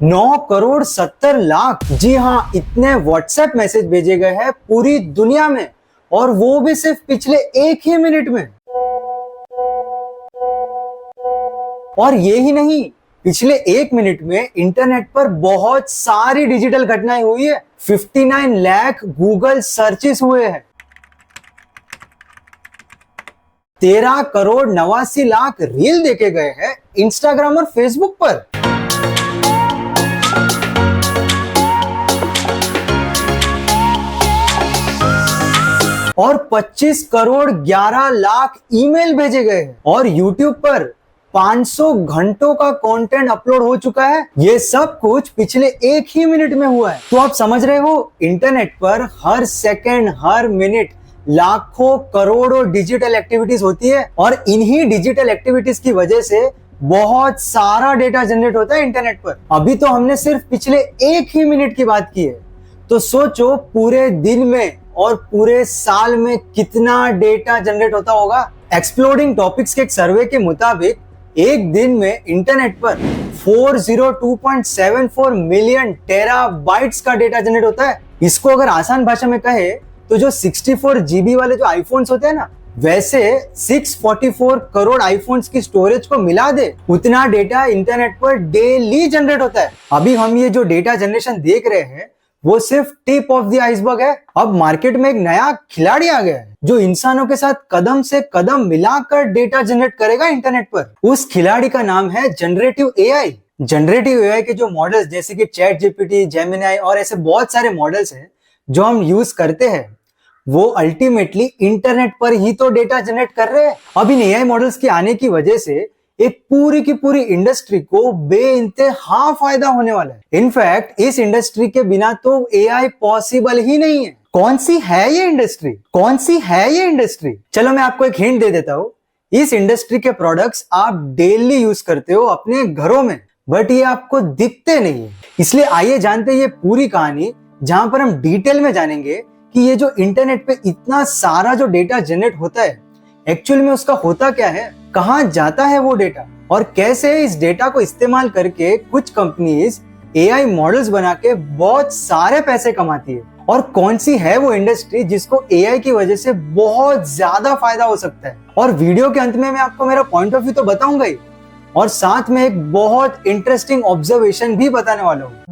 9 करोड़ 70 लाख, जी हाँ, इतने WhatsApp message भेजे गए हैं पूरी दुनिया में, और वो भी सिर्फ पिछले 1 ही मिनट में। और ये ही नहीं, पिछले 1 मिनट में इंटरनेट पर बहुत सारी डिजिटल घटनाएं हुई है। 59 लाख गूगल सर्चेस हुए हैं। 13 करोड़ 89 लाख रील देखे गए हैं इंस्टाग्राम और फेसबुक पर। और 25 करोड़ 11 लाख ईमेल भेजे गए हैं। और यूट्यूब पर 500 घंटों का कंटेंट अपलोड हो चुका है। ये सब कुछ पिछले 1 ही मिनट में हुआ है। तो आप समझ रहे हो, इंटरनेट पर हर सेकंड, हर मिनट लाखों करोड़ों डिजिटल एक्टिविटीज होती है, और इन्हीं डिजिटल एक्टिविटीज की वजह से बहुत सारा डेटा जनरेट होता है इंटरनेट पर। अभी तो हमने सिर्फ पिछले 1 ही मिनट की बात की है, तो सोचो पूरे दिन में और पूरे साल में कितना डेटा जनरेट होता होगा। एक्सप्लोडिंग टॉपिक्स के एक सर्वे के मुताबिक एक दिन में इंटरनेट पर 402.74 मिलियन टेराबाइट्स का डेटा जनरेट होता है। इसको अगर आसान भाषा में कहे तो जो 64 GB वाले जो आईफोन्स होते हैं ना, वैसे 644 करोड़ आईफोन्स की स्टोरेज को मिला दे, उतना डेटा इंटरनेट पर डेली जनरेट होता है। अभी हम ये जो डेटा जनरेशन देख रहे हैं वो सिर्फ टिप ऑफ द आइसबर्ग है। अब मार्केट में एक नया खिलाड़ी आ गया है जो इंसानों के साथ कदम से कदम मिलाकर डेटा जनरेट करेगा इंटरनेट पर। उस खिलाड़ी का नाम है जनरेटिव एआई। जनरेटिव एआई के जो मॉडल्स जैसे कि चैट जीपीटी, जेमिनी और ऐसे बहुत सारे मॉडल्स हैं जो हम यूज करते हैं, वो अल्टीमेटली इंटरनेट पर ही तो डेटा जनरेट कर रहे हैं। अब इन एआई मॉडल्स के आने की वजह से एक पूरी की पूरी इंडस्ट्री को बेइंतहा फायदा होने वाला है। इनफैक्ट इस इंडस्ट्री के बिना तो एआई पॉसिबल ही नहीं है। कौन सी है ये इंडस्ट्री? कौन सी है ये इंडस्ट्री? चलो मैं आपको एक हिंट दे देता हूँ। इस इंडस्ट्री के प्रोडक्ट्स आप डेली यूज करते हो अपने घरों में, बट ये आपको दिखते नहीं है। इसलिए आइए जानते हैं ये पूरी कहानी, जहां पर हम डिटेल में जानेंगे कि ये जो इंटरनेट पे इतना सारा जो डेटा जनरेट होता है, एक्चुअल में उसका होता क्या है, कहां जाता है वो डेटा, और कैसे इस डेटा को इस्तेमाल करके कुछ कंपनीज एआई मॉडल्स बना के बहुत सारे पैसे कमाती है, और कौन सी है वो इंडस्ट्री जिसको एआई की वजह से बहुत ज्यादा फायदा हो सकता है। और वीडियो के अंत में मैं आपको मेरा पॉइंट ऑफ व्यू तो बताऊंगा ही, और साथ में एक बहुत इंटरेस्टिंग ऑब्जर्वेशन भी बताने वाला हूँ।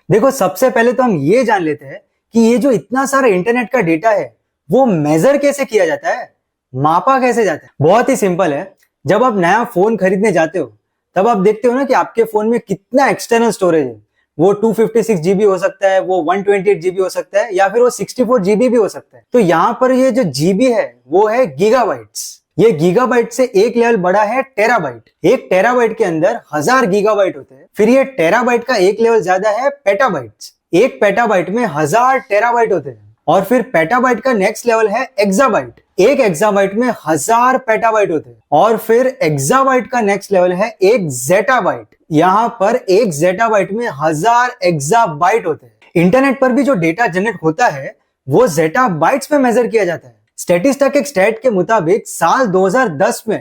देखो, सबसे पहले तो हम ये जान लेते हैं कि ये जो इतना सारा इंटरनेट का डेटा है वो मेजर कैसे किया जाता है, मापा कैसे जाता है। बहुत ही सिंपल है। जब आप नया फोन खरीदने जाते हो तब आप देखते हो ना कि आपके फोन में कितना एक्सटर्नल स्टोरेज है। वो 256 GB हो सकता है, वो 128 GB हो सकता है, या फिर वो 64 GB भी हो सकता है। तो यहाँ पर ये जो जीबी है वो है गीगाबाइट्स। ये गीगाबाइट से एक लेवल बड़ा है टेराबाइट। एक टेराबाइट के अंदर 1000 गीगाबाइट होते हैं। फिर ये टेराबाइट का एक लेवल ज्यादा है पेटाबाइट्स। एक पेटाबाइट में 1000 टेराबाइट होते हैं। और फिर पेटाबाइट का नेक्स्ट लेवल है एक्साबाइट। एक एक्साबाइट में 1000 पेटाबाइट होते हैं। और फिर एक्साबाइट का नेक्स्ट लेवल है एक जेटाबाइट। यहाँ पर एक जेटाबाइट में 1000 एक्साबाइट होते हैं। इंटरनेट पर भी जो डेटा जनरेट होता है वो जेटाबाइट्स में मेजर किया जाता है। स्टैटिस्टिक एक स्टैट के मुताबिक साल 2010 में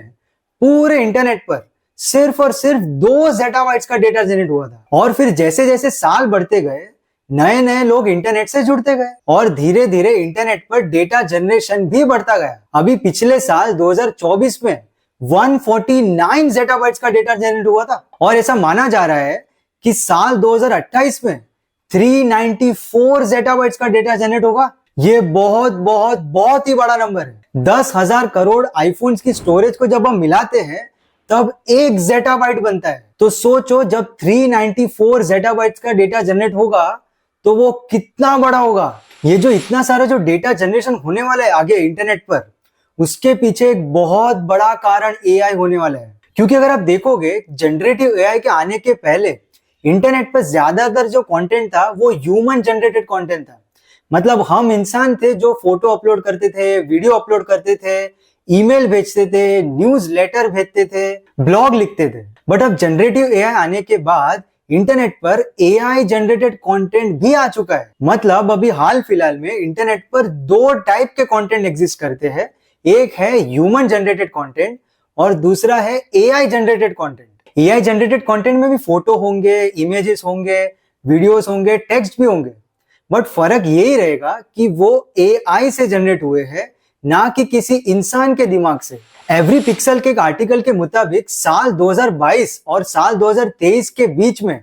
पूरे इंटरनेट पर सिर्फ और सिर्फ 2 जेटाबाइट्स का डेटा जनरेट हुआ था। और फिर जैसे जैसे साल बढ़ते गए, नए नए लोग इंटरनेट से जुड़ते गए, और धीरे धीरे इंटरनेट पर डेटा जनरेशन भी बढ़ता गया। अभी पिछले साल 2024 में 149 जेटाबाइट्स का डेटा जनरेट हुआ था, और ऐसा माना जा रहा है कि साल 2028 में 394 जेटाबाइट्स का डेटा जनरेट होगा। ये बहुत बहुत बहुत ही बड़ा नंबर है। 10,000 करोड़ आईफोन्स की स्टोरेज को जब हम मिलाते हैं तब एक जेटाबाइट बनता है। तो सोचो, जब 394 जेटाबाइट्स का डेटा जनरेट होगा तो वो कितना बड़ा होगा। ये जो इतना सारा जो डेटा जनरेशन होने वाला है आगे इंटरनेट पर, उसके पीछे एक बहुत बड़ा कारण एआई होने वाला है। क्योंकि अगर आप देखोगे, जनरेटिव एआई के आने के पहले इंटरनेट पर ज्यादातर जो कंटेंट था वो ह्यूमन जनरेटेड कंटेंट था। मतलब हम इंसान थे जो फोटो अपलोड करते थे, वीडियो अपलोड करते थे, ईमेल भेजते थे, न्यूज लेटर भेजते थे, ब्लॉग लिखते थे। बट अब जनरेटिव एआई आने के बाद इंटरनेट पर एआई जनरेटेड कंटेंट भी आ चुका है। मतलब अभी हाल फिलहाल में इंटरनेट पर दो टाइप के कंटेंट एग्जिस्ट करते हैं। एक है ह्यूमन जनरेटेड कंटेंट और दूसरा है AI generated content. AI generated content में भी फोटो होंगे, इमेजेस होंगे, वीडियोस होंगे, टेक्स्ट भी होंगे। बट फर्क यही रहेगा कि वो एआई से जनरेट हुए हैं, ना कि किसी इंसान के दिमाग से। एवरी पिक्सल के एक आर्टिकल के मुताबिक साल 2022 और साल 2023 के बीच में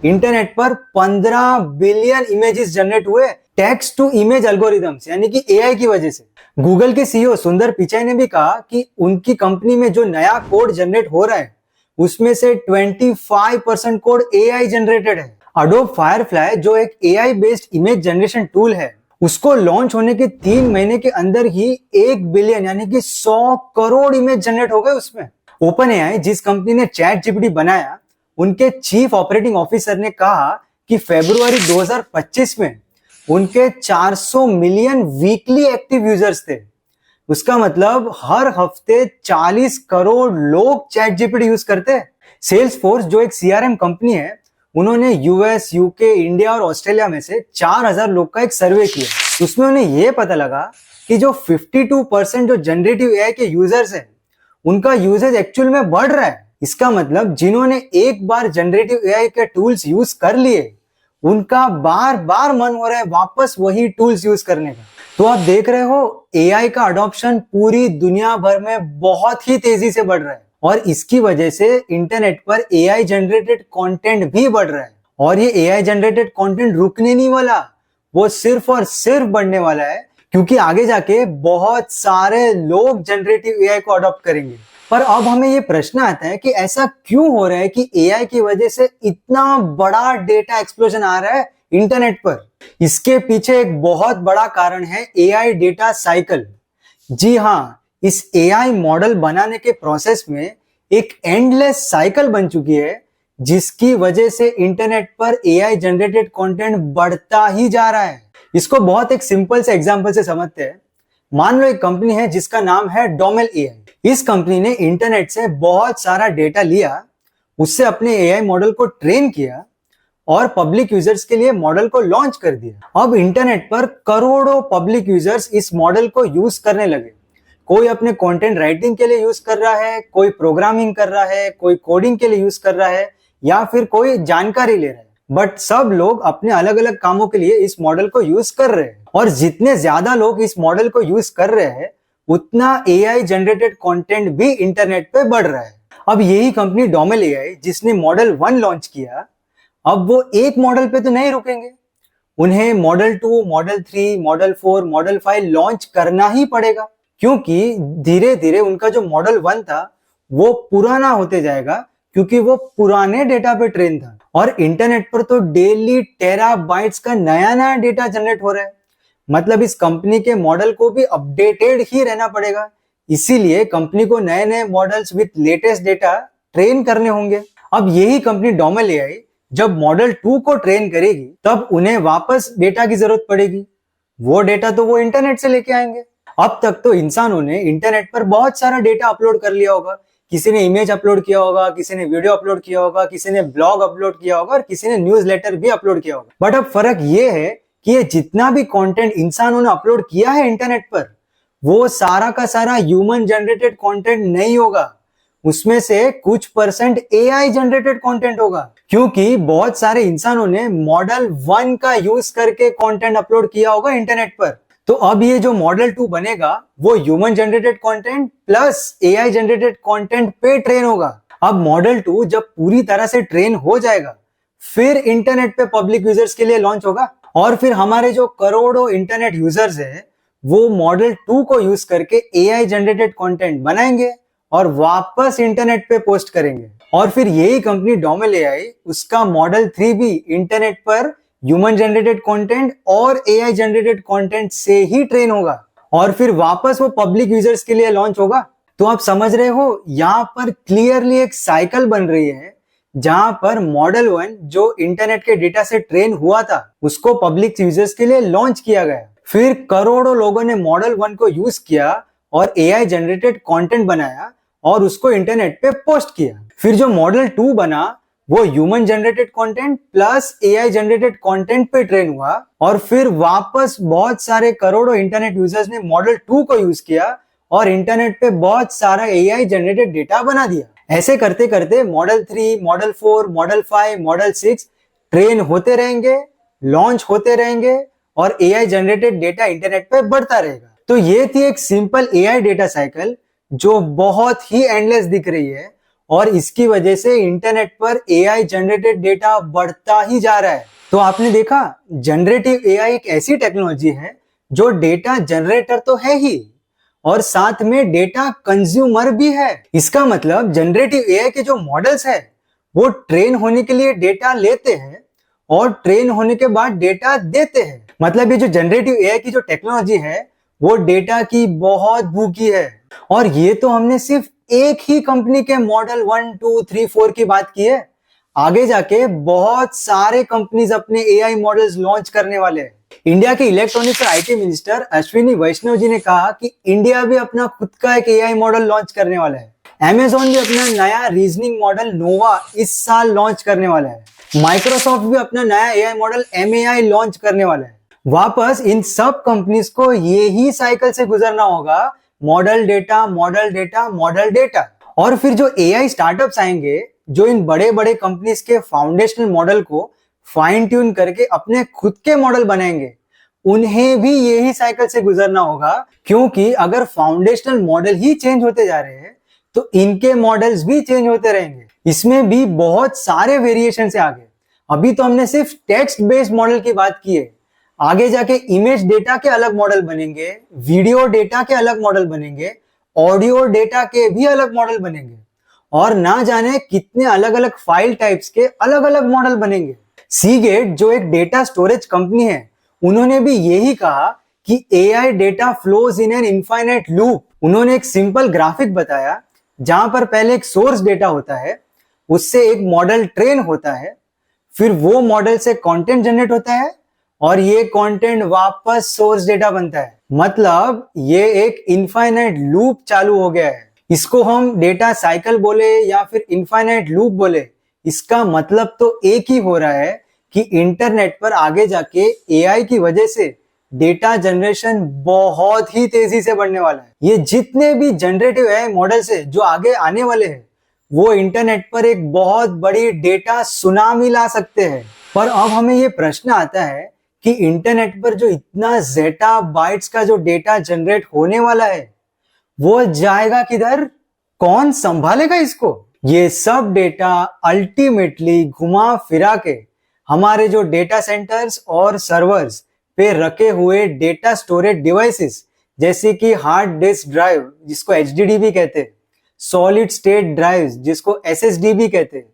इंटरनेट पर 15 बिलियन इमेजेस जनरेट हुए टेक्स्ट टू इमेज एल्गोरिदम्स यानी कि एआई की वजह से। गूगल के सीईओ सुंदर पिचाई ने भी कहा कि उनकी कंपनी में जो नया कोड जनरेट हो रहा है उसमें से 25% कोड एआई जनरेटेड है। अडोब फायरफ्लाई जो एक AI based image generation tool है, उसको लॉन्च होने के 3 महीने के अंदर ही 1 बिलियन यानी कि 100 करोड़ इमेज जनरेट हो गए उसमें। ओपन एआई जिस कंपनी ने चैट जीपीटी बनाया, उनके चीफ ऑपरेटिंग ऑफिसर ने कहा कि फरवरी 2025 में उनके 400 मिलियन वीकली एक्टिव यूजर्स थे। उसका मतलब हर हफ्ते 40 करोड़ लोग चैट जीपीटी यूज करते हैं। सेल्सफोर्स जो एक सीआरएम कंपनी है, उन्होंने यूएस, यूके, इंडिया और ऑस्ट्रेलिया में से 4000 लोग का एक सर्वे किया। उसमें उन्हें यह पता लगा कि जो 52% जो जनरेटिव एआई के यूजर्स हैं, उनका यूजेज एक्चुअल में बढ़ रहा है। इसका मतलब जिन्होंने एक बार जनरेटिव एआई के टूल्स यूज कर लिए, उनका बार बार मन हो रहा है वापस वही टूल्स यूज करने का। तो आप देख रहे हो एआई का अडॉप्शन पूरी दुनिया भर में बहुत ही तेजी से बढ़ रहा है और इसकी वजह से इंटरनेट पर एआई जनरेटेड कंटेंट भी बढ़ रहा है। और ये एआई जनरेटेड कंटेंट रुकने नहीं वाला, वो सिर्फ और सिर्फ बढ़ने वाला है, क्योंकि आगे जाके बहुत सारे लोग जनरेटिव एआई को अडॉप्ट करेंगे। पर अब हमें ये प्रश्न आता है कि ऐसा क्यों हो रहा है कि एआई की वजह से इतना बड़ा डेटा एक्सप्लोजन आ रहा है इंटरनेट पर। इसके पीछे एक बहुत बड़ा कारण है एआई डेटा साइकिल। जी हाँ, इस एआई मॉडल बनाने के प्रोसेस में एक एंडलेस साइकिल बन चुकी है, जिसकी वजह से इंटरनेट पर एआई जनरेटेड कंटेंट बढ़ता ही जा रहा है। इसको बहुत एक सिंपल से एग्जांपल से समझते हैं। मान लो एक कंपनी है जिसका नाम है डोमेल एआई। इस कंपनी ने इंटरनेट से बहुत सारा डेटा लिया, उससे अपने एआई मॉडल को ट्रेन किया और पब्लिक यूजर्स के लिए मॉडल को लॉन्च कर दिया। अब इंटरनेट पर करोड़ों पब्लिक यूजर्स इस मॉडल को यूज करने लगे। कोई अपने कंटेंट राइटिंग के लिए यूज कर रहा है, कोई प्रोग्रामिंग कर रहा है, कोई कोडिंग के लिए यूज कर रहा है या फिर कोई जानकारी ले रहा है। बट सब लोग अपने अलग अलग कामों के लिए इस मॉडल को यूज कर रहे हैं और जितने ज्यादा लोग इस मॉडल को यूज कर रहे हैं, उतना एआई जनरेटेड कंटेंट भी इंटरनेट पे बढ़ रहा है। अब यही कंपनी डोमेल एआई जिसने मॉडल 1 लॉन्च किया, अब वो एक मॉडल पे तो नहीं रुकेंगे, उन्हें model 2, model 3, model 4, model 5 launch करना ही पड़ेगा, क्योंकि धीरे धीरे उनका जो मॉडल 1 था वो पुराना होते जाएगा, क्योंकि वो पुराने डेटा पे ट्रेन था। और इंटरनेट पर तो डेली टेराबाइट्स का नया नया डेटा जनरेट हो रहा है। मतलब इस कंपनी के मॉडल को भी अपडेटेड ही रहना पड़ेगा, इसीलिए कंपनी को नए नए models with latest data train करने होंगे। अब यही कंपनी डोमेल एआई जब मॉडल 2 को ट्रेन करेगी, तब उन्हें वापस डेटा की जरूरत पड़ेगी। वो डेटा तो वो इंटरनेट से लेके आएंगे। अब तक तो इंसानों ने इंटरनेट पर बहुत सारा डेटा अपलोड कर लिया होगा। किसी ने इमेज अपलोड किया होगा, किसी ने वीडियो अपलोड किया होगा, किसी ने ब्लॉग अपलोड किया होगा और किसी ने न्यूज़लेटर भी अपलोड किया होगा। बट अब फर्क ये है कि ये जितना भी कंटेंट इंसानों ने अपलोड किया है इंटरनेट पर, वो सारा का सारा ह्यूमन जनरेटेड कंटेंट नहीं होगा। उसमें से कुछ परसेंट एआई जनरेटेड कंटेंट होगा, क्योंकि बहुत सारे इंसानों ने मॉडल 1 का यूज करके कंटेंट अपलोड किया होगा इंटरनेट पर। तो अब ये जो मॉडल 2 बनेगा, वो human generated content plus AI generated content पे ट्रेन होगा। अब मॉडल 2 जब पूरी तरह से ट्रेन हो जाएगा, फिर इंटरनेट पे पब्लिक यूजर्स के लिए लॉन्च होगा और फिर हमारे जो करोड़ों इंटरनेट यूजर्स है, वो मॉडल 2 को यूज करके एआई जनरेटेड कंटेंट बनाएंगे और वापस इंटरनेट पे पोस्ट करेंगे। और फिर यही कंपनी डोमेल एआई, उसका मॉडल 3 भी इंटरनेट पर ह्यूमन जनरेटेड कंटेंट और एआई जनरेटेड कंटेंट से ही ट्रेन होगा और फिर वापस वो पब्लिक यूजर्स के लिए लॉन्च होगा। तो आप समझ रहे हो, यहाँ पर क्लियरली एक साइकिल बन रही है, जहां पर मॉडल 1 जो इंटरनेट के डेटा से ट्रेन हुआ था, उसको पब्लिक यूजर्स के लिए लॉन्च किया गया। फिर करोड़ों लोगों ने मॉडल 1 को यूज किया और एआई जनरेटेड कंटेंट बनाया और उसको इंटरनेट पे पोस्ट किया। फिर जो मॉडल 2 बना वो human generated content plus AI generated content पे ट्रेन हुआ और फिर वापस बहुत सारे करोड़ों इंटरनेट यूजर्स ने मॉडल 2 को यूज किया और इंटरनेट पे बहुत सारा एआई जनरेटेड डेटा बना दिया। ऐसे करते करते model 3, model 4, model 5, model 6 train होते रहेंगे, लॉन्च होते रहेंगे और एआई जनरेटेड डेटा इंटरनेट पे बढ़ता रहेगा। तो ये थी एक सिंपल एआई डेटा साइकिल जो बहुत ही एंडलेस दिख रही है और इसकी वजह से इंटरनेट पर एआई जनरेटेड डेटा बढ़ता ही जा रहा है। तो आपने देखा, जनरेटिव एआई एक ऐसी टेक्नोलॉजी है जो डेटा जनरेटर तो है ही और साथ में डेटा कंज्यूमर भी है। इसका मतलब जनरेटिव एआई के जो मॉडल्स है वो ट्रेन होने के लिए डेटा लेते हैं और ट्रेन होने के बाद डेटा देते हैं। मतलब ये जो जनरेटिव एआई की जो टेक्नोलॉजी है वो डेटा की बहुत भूखी है। और ये तो हमने सिर्फ एक ही कंपनी के मॉडल 1, 2, 3, 4 की बात की है। आगे जाके बहुत सारे कंपनीज अपने एआई मॉडल्स लॉन्च करने वाले हैं। इंडिया के इलेक्ट्रॉनिक्स और आईटी मिनिस्टर अश्विनी वैष्णव जी ने कहा कि इंडिया भी अपना खुद का एक एआई मॉडल लॉन्च करने वाला है। Amazon भी अपना नया रीजनिंग मॉडल नोवा इस साल लॉन्च करने वाला है। माइक्रोसॉफ्ट भी अपना नया एआई मॉडल MAI लॉन्च करने वाला है। वापस इन सब कंपनीज को ये ही साइकिल से गुजरना होगा, model data, model data, model data. और फिर जो एआई स्टार्टअप्स आएंगे जो इन बड़े बड़े कंपनीज के फाउंडेशनल मॉडल को फाइन ट्यून करके अपने खुद के मॉडल बनाएंगे, उन्हें भी यही साइकिल से गुजरना होगा। क्योंकि अगर फाउंडेशनल मॉडल ही चेंज होते जा रहे हैं तो इनके मॉडल्स भी चेंज होते रहेंगे। इसमें भी बहुत सारे वेरिएशन है आगे। अभी तो हमने सिर्फ टेक्स्ट बेस्ड मॉडल की बात की है, आगे जाके इमेज डेटा के अलग मॉडल बनेंगे, वीडियो डेटा के अलग मॉडल बनेंगे, ऑडियो डेटा के भी अलग मॉडल बनेंगे और ना जाने कितने अलग अलग फाइल टाइप्स के अलग अलग मॉडल बनेंगे। सीगेट जो एक डेटा स्टोरेज कंपनी है, उन्होंने भी यही कहा कि AI data flows in an infinite loop. उन्होंने एक सिंपल ग्राफिक बताया जहां पर पहले एक सोर्स डेटा होता है, उससे एक मॉडल ट्रेन होता है, फिर वो मॉडल से कंटेंट जनरेट होता है और ये कंटेंट वापस सोर्स डेटा बनता है। मतलब ये एक इनफाइनाइट लूप चालू हो गया है। इसको हम डेटा साइकिल बोले या फिर इनफाइनाइट लूप बोले, इसका मतलब तो एक ही हो रहा है कि इंटरनेट पर आगे जाके एआई की वजह से डेटा जनरेशन बहुत ही तेजी से बढ़ने वाला है। ये जितने भी जनरेटिव एआई मॉडल्स है जो आगे आने वाले हैं वो इंटरनेट पर एक बहुत बड़ी डेटा सुनामी ला सकते हैं। पर अब हमें ये प्रश्न आता है कि इंटरनेट पर जो इतना ज़ेटा बाइट्स का जो डेटा जनरेट होने वाला है वो जाएगा किधर? कौन संभालेगा इसको? ये सब डेटा अल्टीमेटली घुमा फिरा के हमारे जो डेटा सेंटर्स और सर्वर्स पे रखे हुए डेटा स्टोरेज डिवाइसेस जैसे कि हार्ड डिस्क ड्राइव जिसको HDD भी कहते हैं, सॉलिड स्टेट ड्राइव्स जिसको SSD भी कहते हैं,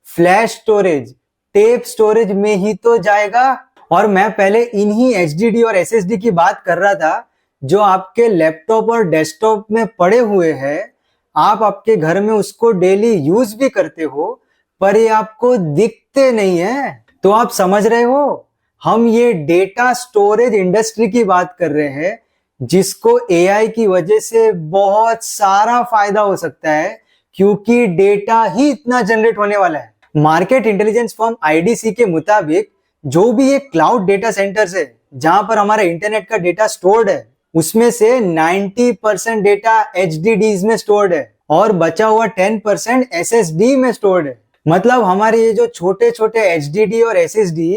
फ्लैश स्टोरेज, टेप स्टोरेज में ही तो जाएगा। और मैं पहले इन्हीं HDD और SSD की बात कर रहा था जो आपके लैपटॉप और डेस्कटॉप में पड़े हुए हैं। आप आपके घर में उसको डेली यूज भी करते हो पर ये आपको दिखते नहीं है। तो आप समझ रहे हो, हम ये डेटा स्टोरेज इंडस्ट्री की बात कर रहे हैं जिसको एआई की वजह से बहुत सारा फायदा हो सकता है क्योंकि डेटा ही इतना जनरेट होने वाला है। मार्केट इंटेलिजेंस फर्म IDC के मुताबिक जो भी ये क्लाउड डेटा सेंटर्स है जहां पर हमारा इंटरनेट का डेटा स्टोर्ड है उसमें से 90% डेटा HDDs में स्टोर्ड है और बचा हुआ 10% SSD में स्टोर्ड है। मतलब हमारे ये जो छोटे छोटे HDD और SSD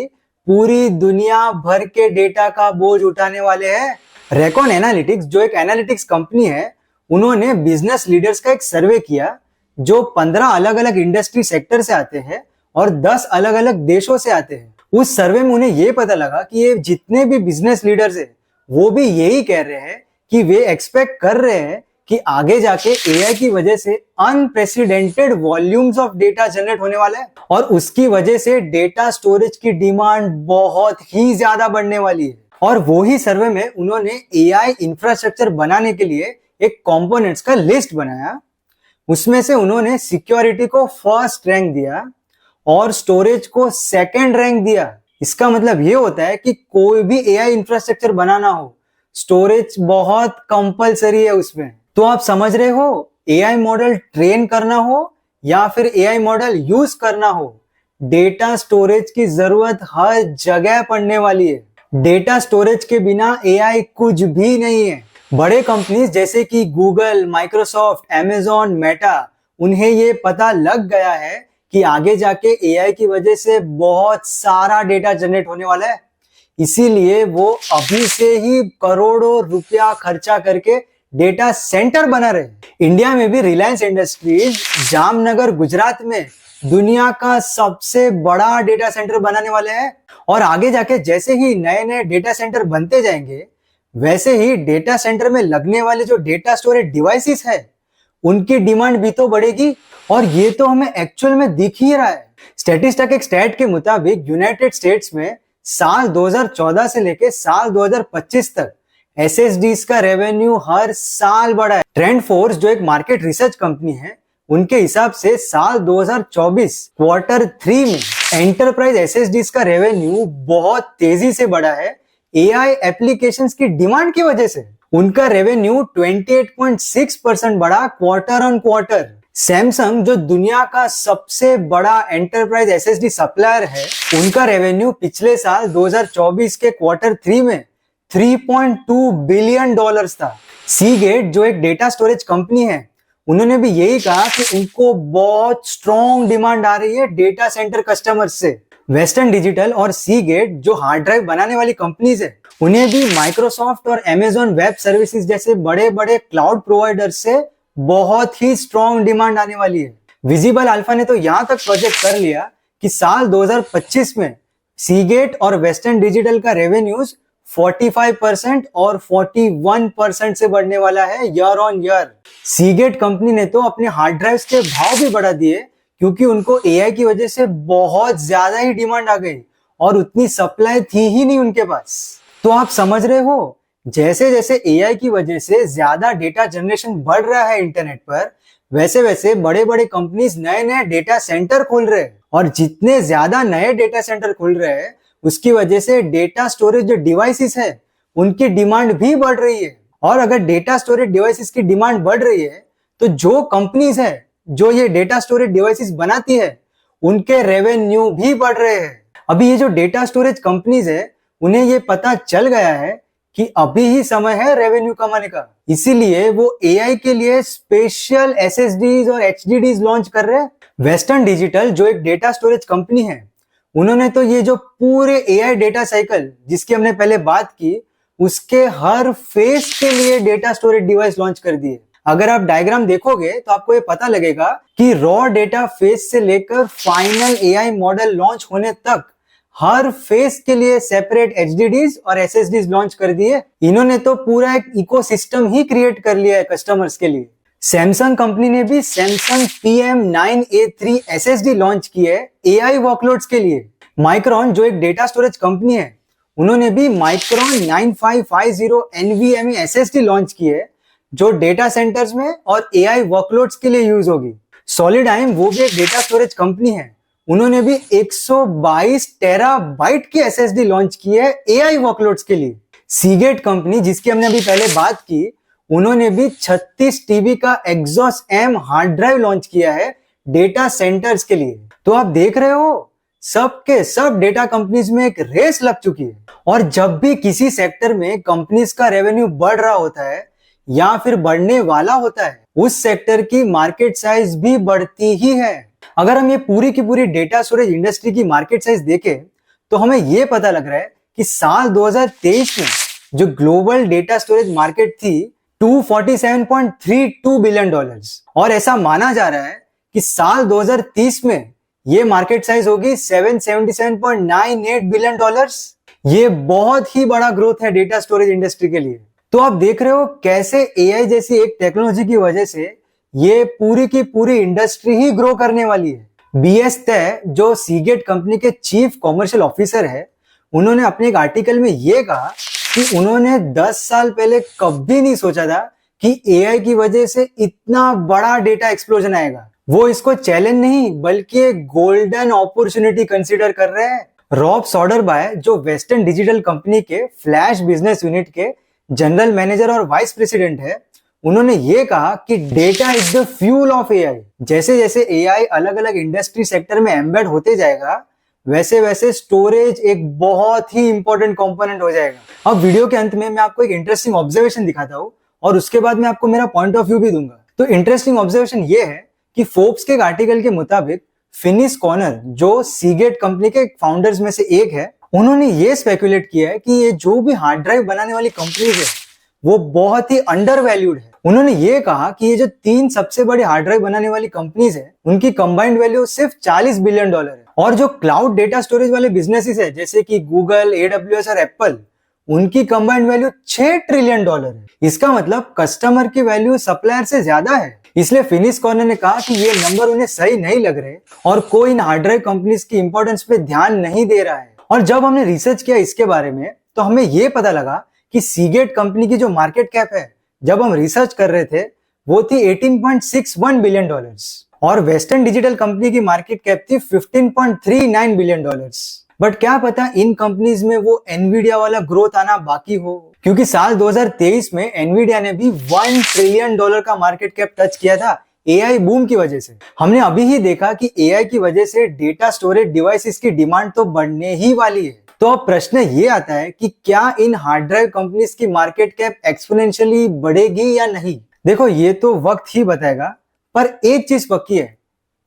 पूरी दुनिया भर के डेटा का बोझ उठाने वाले हैं। रेकॉन एनालिटिक्स जो एक एनालिटिक्स कंपनी है, उन्होंने बिजनेस लीडर्स का एक सर्वे किया जो 15 अलग अलग इंडस्ट्री सेक्टर से आते हैं और 10 अलग अलग देशों से आते हैं। उस सर्वे में उन्हें यह पता लगा कि ये जितने भी बिजनेस लीडर्स है वो भी यही कह रहे हैं कि वे एक्सपेक्ट कर रहे हैं कि आगे जाके एआई की वजह से unprecedented volumes of data generate होने वाला है और उसकी वजह से डेटा स्टोरेज की डिमांड बहुत ही ज्यादा बढ़ने वाली है। और वो ही सर्वे में उन्होंने एआई इंफ्रास्ट्रक्चर बनाने के लिए एक कंपोनेंट्स का लिस्ट बनाया। उसमें से उन्होंने सिक्योरिटी को फर्स्ट रैंक दिया और स्टोरेज को सेकंड रैंक दिया। इसका मतलब ये होता है कि कोई भी एआई इंफ्रास्ट्रक्चर बनाना हो स्टोरेज बहुत कंपलसरी है उसमें। तो आप समझ रहे हो, एआई मॉडल ट्रेन करना हो या फिर एआई मॉडल यूज करना हो, डेटा स्टोरेज की जरूरत हर जगह पड़ने वाली है। डेटा स्टोरेज के बिना एआई कुछ भी नहीं है। बड़े कंपनीज जैसे कि गूगल, माइक्रोसॉफ्ट, अमेजॉन, मेटा, उन्हें ये पता लग गया है कि आगे जाके एआई की वजह से बहुत सारा डेटा जनरेट होने वाला है। इसीलिए वो अभी से ही करोड़ों रुपया खर्चा करके डेटा सेंटर बना रहे। इंडिया में भी रिलायंस इंडस्ट्रीज जामनगर गुजरात में दुनिया का सबसे बड़ा डेटा सेंटर बनाने वाले हैं। और आगे जाके जैसे ही नए नए डेटा सेंटर बनते जाएंगे, वैसे ही डेटा सेंटर में लगने वाले जो डेटा स्टोरेज डिवाइसेस है, उनकी डिमांड भी तो बढ़ेगी। और ये तो हमें एक्चुअल में दिख ही रहा है। स्टैटिस्टिक एक स्टैट के मुताबिक यूनाइटेड स्टेट्स में साल 2014 से लेके साल 2025 तक एसएसडीज का रेवेन्यू हर साल बढ़ा है। ट्रेंड फोर्स जो एक मार्केट रिसर्च कंपनी है, उनके हिसाब से साल 2024 क्वार्टर 3 में एंटरप्राइज एसएसडीज का रेवेन्यू बहुत तेजी से बढ़ा है एआई एप्लीकेशंस की डिमांड की वजह से। उनका रेवेन्यू 28.6% बढ़ा क्वार्टर ऑन क्वार्टर। सैमसंग जो दुनिया का सबसे बड़ा एंटरप्राइज एसएसडी सप्लायर है, उनका रेवेन्यू पिछले साल 2024 के क्वार्टर 3 में $3.2 बिलियन था। सीगेट जो एक डेटा स्टोरेज कंपनी है, उन्होंने भी यही कहा कि उनको बहुत स्ट्रॉन्ग डिमांड आ रही है डेटा सेंटर कस्टमर्स से। वेस्टर्न डिजिटल और सीगेट जो हार्ड ड्राइव बनाने वाली कंपनीज है, उन्हें भी माइक्रोसॉफ्ट और अमेजॉन वेब सर्विसेज जैसे बड़े बड़े क्लाउड प्रोवाइडर से बहुत ही स्ट्रॉन्ग डिमांड आने वाली है। विजिबल अल्फा ने तो यहां तक प्रोजेक्ट कर लिया कि साल 2025 में सीगेट और वेस्टर्न डिजिटल का रेवेन्यूज 45% और 41% से बढ़ने वाला है year on year. Seagate company ने तो अपने हार्ड ड्राइव्स के भाव भी बढ़ा दिए, क्योंकि उनको एआई की वजह से बहुत ज्यादा ही डिमांड आ गई और उतनी सप्लाई थी ही नहीं उनके पास। तो आप समझ रहे हो, जैसे जैसे एआई की वजह से ज्यादा डेटा जनरेशन बढ़ रहा है इंटरनेट पर, वैसे वैसे बड़े बड़े कंपनीज नए नए डेटा सेंटर खोल रहे हैं। और जितने ज्यादा नए डेटा सेंटर खुल रहे हैं, उसकी वजह से डेटा स्टोरेज जो डिवाइसेस है, उनकी डिमांड भी बढ़ रही है। और अगर डेटा स्टोरेज डिवाइसेस की डिमांड बढ़ रही है, तो जो कंपनीज है जो ये डेटा स्टोरेज डिवाइसेस बनाती है, उनके रेवेन्यू भी बढ़ रहे हैं। अभी ये जो डेटा स्टोरेज कंपनीज है, उन्हें ये पता चल गया है कि अभी ही समय है रेवेन्यू कमाने का। इसीलिए वो एआई के लिए स्पेशल एसएसडीज और एचडीडीज लॉन्च कर रहे हैं। वेस्टर्न डिजिटल जो एक डेटा स्टोरेज कंपनी है, उन्होंने तो ये जो पूरे एआई डेटा साइकिल जिसकी हमने पहले बात की, उसके हर फेज के लिए डेटा स्टोरेज डिवाइस लॉन्च कर दिए। अगर आप डायग्राम देखोगे तो आपको ये पता लगेगा कि रॉ डेटा फेज से लेकर फाइनल एआई मॉडल लॉन्च होने तक हर फेज के लिए सेपरेट एचडीडीज और एसएसडीज लॉन्च कर दिए। इन्होंने तो पूरा एक इकोसिस्टम ही क्रिएट कर लिया है कस्टमर्स के लिए। सैमसंग कंपनी ने भी सैमसंग PM9A3 एसएसडी लॉन्च की है एआई वर्कलोड्स के लिए। माइक्रॉन जो एक डेटा स्टोरेज कंपनी है, उन्होंने भी माइक्रॉन 9550 NVMe एसएसडी लॉन्च की है, जो डेटा सेंटर्स में और एआई वर्कलोड्स के लिए यूज होगी। सॉलिडाइम वो भी एक डेटा स्टोरेज कंपनी है, उन्होंने भी 122 टेराबाइट की एसएसडी लॉन्च की है एआई वर्कलोड्स के लिए। सीगेट कंपनी जिसकी हमने अभी पहले बात की, उन्होंने भी 36 TB का एक्सॉस M हार्ड ड्राइव लॉन्च किया है डेटा सेंटर्स के लिए। तो आप देख रहे हो, सबके सब डेटा कंपनीज में एक रेस लग चुकी है। और जब भी किसी सेक्टर में कंपनीज का रेवेन्यू बढ़ रहा होता है या फिर बढ़ने वाला होता है, उस सेक्टर की मार्केट साइज भी बढ़ती ही है। अगर हम ये पूरी की पूरी डेटा स्टोरेज इंडस्ट्री की मार्केट साइज देखें, तो हमें ये पता लग रहा है कि साल 2023 में जो ग्लोबल डेटा स्टोरेज मार्केट थी $247.32 बिलियन, और ऐसा माना जा रहा है कि साल 2030 में ये मार्केट साइज होगी $777.98 बिलियन। ये बहुत ही बड़ा ग्रोथ है डेटा स्टोरेज इंडस्ट्री के लिए। तो आप देख रहे हो कैसे एआई जैसी एक टेक्नोलॉजी की वजह से ये पूरी की पूरी इंडस्ट्री ही ग्रो करने वाली है। BS तय जो सीगेट कंपनी के चीफ कॉमर्शियल ऑफिसर है, उन्होंने अपने एक आर्टिकल में ये कहा कि उन्होंने 10 साल पहले कभी नहीं सोचा था कि एआई की वजह से इतना बड़ा डेटा एक्सप्लोजन आएगा। वो इसको चैलेंज नहीं बल्कि एक गोल्डन अपॉर्चुनिटी कंसीडर कर रहे हैं। रॉब सॉडरबाय जो वेस्टर्न डिजिटल कंपनी के फ्लैश बिजनेस यूनिट के जनरल मैनेजर और वाइस प्रेसिडेंट है, उन्होंने ये कहा कि data is the fuel of AI. जैसे जैसे एआई अलग अलग इंडस्ट्री सेक्टर में एम्बेड होते जाएगा, वैसे वैसे स्टोरेज एक बहुत ही इंपॉर्टेंट कंपोनेंट हो जाएगा। अब वीडियो के अंत में मैं आपको एक इंटरेस्टिंग ऑब्जर्वेशन दिखाता हूँ और उसके बाद मैं आपको मेरा पॉइंट ऑफ व्यू भी दूंगा। तो इंटरेस्टिंग ऑब्जर्वेशन ये है कि फोर्ब्स के एक आर्टिकल के मुताबिक फिनिस कॉर्नर, जो सीगेट कंपनी के फाउंडर्स में से एक है, उन्होंने ये स्पेकुलेट किया है कि ये जो भी हार्ड ड्राइव बनाने वाली कंपनीज है वो बहुत ही अंडर वैल्यूड है। उन्होंने ये कहा कि ये जो 3 सबसे बड़ी हार्ड ड्राइव बनाने वाली कंपनीज है, उनकी कंबाइंड वैल्यू सिर्फ $40 बिलियन है। और जो क्लाउड डेटा स्टोरेज वाले बिजनेसेस है जैसे कि गूगल, AWS और एप्पल, उनकी कंबाइंड वैल्यू $6 ट्रिलियन है। इसका मतलब कस्टमर की वैल्यू सप्लायर से ज्यादा है। इसलिए फिनिस कॉर्नर ने कहा कि ये नंबर उन्हें सही नहीं लग रहे और कोई इन हार्ड ड्राइव कंपनीज की इंपॉर्टेंस पे ध्यान नहीं दे रहा है। और जब हमने रिसर्च किया इसके बारे में तो हमें ये पता लगा कि सीगेट कंपनी की जो मार्केट कैप है, जब हम रिसर्च कर रहे थे, वो थी $18.61 बिलियन और वेस्टर्न डिजिटल कंपनी की मार्केट कैप थी $15.39 बिलियन। बट क्या पता इन कंपनीज में वो एनवीडिया वाला ग्रोथ आना बाकी हो, क्योंकि साल 2023 में एनवीडिया ने भी $1 ट्रिलियन का मार्केट कैप टच किया था एआई बूम की वजह से। हमने अभी ही देखा कि एआई की वजह से डेटा स्टोरेज डिवाइसेस की डिमांड तो बढ़ने ही वाली है। तो अब प्रश्न ये आता है कि क्या इन हार्ड ड्राइव कंपनीज की मार्केट कैप एक्सपोनेंशियली बढ़ेगी या नहीं। देखो, ये तो वक्त ही बताएगा, पर एक चीज पक्की है,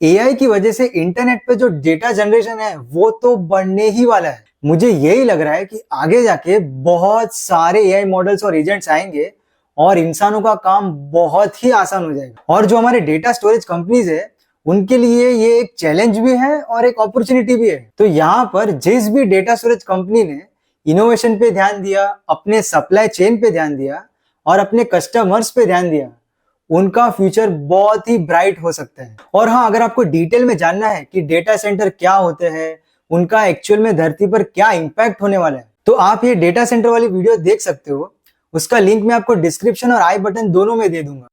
एआई की वजह से इंटरनेट पे जो डेटा जनरेशन है वो तो बढ़ने ही वाला है। मुझे यही लग रहा है कि आगे जाके बहुत सारे एआई मॉडल्स और एजेंट्स आएंगे और इंसानों का काम बहुत ही आसान हो जाएगा। और जो हमारे डेटा स्टोरेज कंपनीज है, उनके लिए ये एक चैलेंज भी है और एक अपॉर्चुनिटी भी है। तो यहाँ पर जिस भी डेटा स्टोरेज कंपनी ने इनोवेशन पे ध्यान दिया, अपने सप्लाई चेन पे ध्यान दिया और अपने कस्टमर्स पे ध्यान दिया, उनका फ्यूचर बहुत ही ब्राइट हो सकता है। और हाँ, अगर आपको डिटेल में जानना है कि डेटा सेंटर क्या होते हैं, उनका एक्चुअल में धरती पर क्या इंपैक्ट होने वाला है, तो आप ये डेटा सेंटर वाली वीडियो देख सकते हो। उसका लिंक मैं आपको डिस्क्रिप्शन और आई बटन दोनों में दे दूंगा।